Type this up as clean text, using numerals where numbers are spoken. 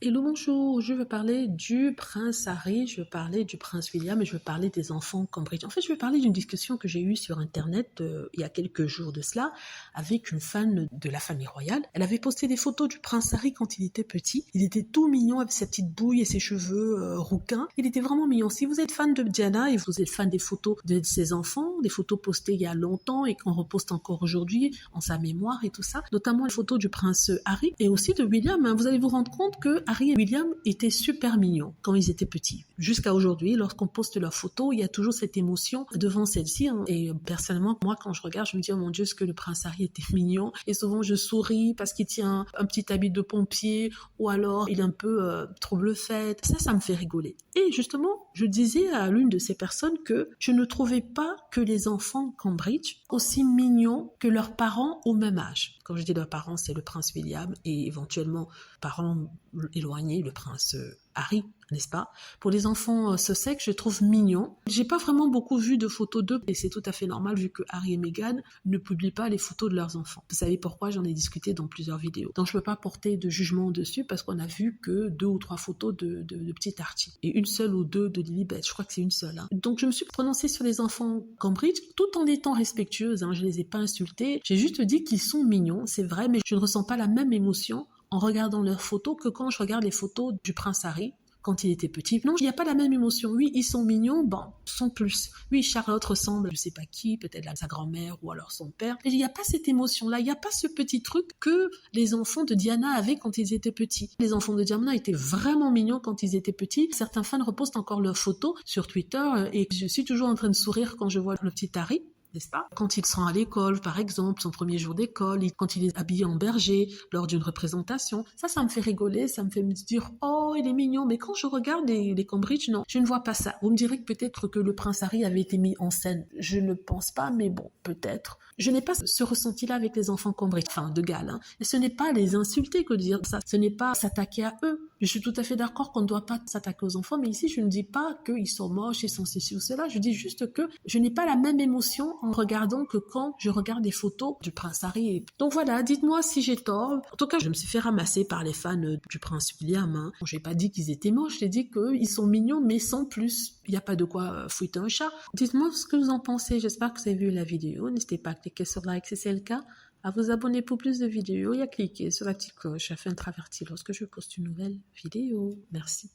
Hello, bonjour, je veux parler du prince Harry, je veux parler du prince William et je veux parler des enfants Cambridge. En fait, je veux parler d'une discussion que j'ai eue sur Internet il y a quelques jours de cela avec une fan de la famille royale. Elle avait posté des photos du prince Harry quand il était petit. Il était tout mignon avec sa petite bouille et ses cheveux rouquins. Il était vraiment mignon. Si vous êtes fan de Diana et vous êtes fan des photos de ses enfants, des photos postées il y a longtemps et qu'on reposte encore aujourd'hui en sa mémoire et tout ça, notamment les photos du prince Harry et aussi de William, vous allez vous rendre compte que Harry et William étaient super mignons quand ils étaient petits. Jusqu'à aujourd'hui, lorsqu'on poste leurs photos, il y a toujours cette émotion devant celle-ci. Et personnellement, moi, quand je regarde, je me dis, oh mon Dieu, ce que le prince Harry était mignon. Et souvent, je souris parce qu'il tient un petit habit de pompier ou alors il est un peu trouble-fête. Ça me fait rigoler. Et justement, je disais à l'une de ces personnes que je ne trouvais pas que les enfants Cambridge aussi mignons que leurs parents au même âge. Quand je dis leurs parents, c'est le prince William et éventuellement parents éloignés, le prince Harry, n'est-ce pas? Pour les enfants Sussex, je trouve mignon. J'ai pas vraiment beaucoup vu de photos d'eux et c'est tout à fait normal vu que Harry et Meghan ne publient pas les photos de leurs enfants. Vous savez pourquoi? J'en ai discuté dans plusieurs vidéos. Donc je peux pas porter de jugement dessus parce qu'on a vu que 2 ou 3 photos de petit Archie et une seule ou deux de Lilibet. Je crois que c'est une seule. Donc je me suis prononcée sur les enfants Cambridge tout en étant respectueuse. Je les ai pas insultés. J'ai juste dit qu'ils sont mignons, c'est vrai, mais je ne ressens pas la même émotion en regardant leurs photos que quand je regarde les photos du prince Harry quand il était petit. Non, il n'y a pas la même émotion. Oui, ils sont mignons, bon, sans plus. Oui, Charlotte ressemble à je sais pas qui, peut-être à sa grand-mère ou alors son père. Mais il n'y a pas cette émotion-là, il n'y a pas ce petit truc que les enfants de Diana avaient quand ils étaient petits. Les enfants de Diana étaient vraiment mignons quand ils étaient petits. Certains fans repostent encore leurs photos sur Twitter et je suis toujours en train de sourire quand je vois le petit Harry. N'est-ce pas? Quand ils sont à l'école, par exemple, son premier jour d'école, quand il est habillé en berger, lors d'une représentation, ça me fait rigoler, ça me fait me dire « Oh, il est mignon », mais quand je regarde les Cambridge, non, je ne vois pas ça. Vous me direz que peut-être que le prince Harry avait été mis en scène. Je ne pense pas, mais bon, peut-être. Je n'ai pas ce ressenti-là avec les enfants Cambridge, enfin de Galles. Et ce n'est pas les insulter que de dire ça, ce n'est pas s'attaquer à eux. Je suis tout à fait d'accord qu'on ne doit pas s'attaquer aux enfants, mais ici je ne dis pas qu'ils sont moches, ils sont ceci ou cela, je dis juste que je n'ai pas la même émotion en regardant que quand je regarde des photos du prince Harry. Donc voilà, dites-moi si j'ai tort. En tout cas, je me suis fait ramasser par les fans du prince William. Je n'ai pas dit qu'ils étaient moches, j'ai dit qu'ils sont mignons, mais sans plus. Il n'y a pas de quoi fouetter un chat. Dites-moi ce que vous en pensez, j'espère que vous avez vu la vidéo. N'hésitez pas à cliquer sur like si c'est le cas, à vous abonner pour plus de vidéos et à cliquer sur la petite cloche afin d'être averti lorsque je poste une nouvelle vidéo. Merci.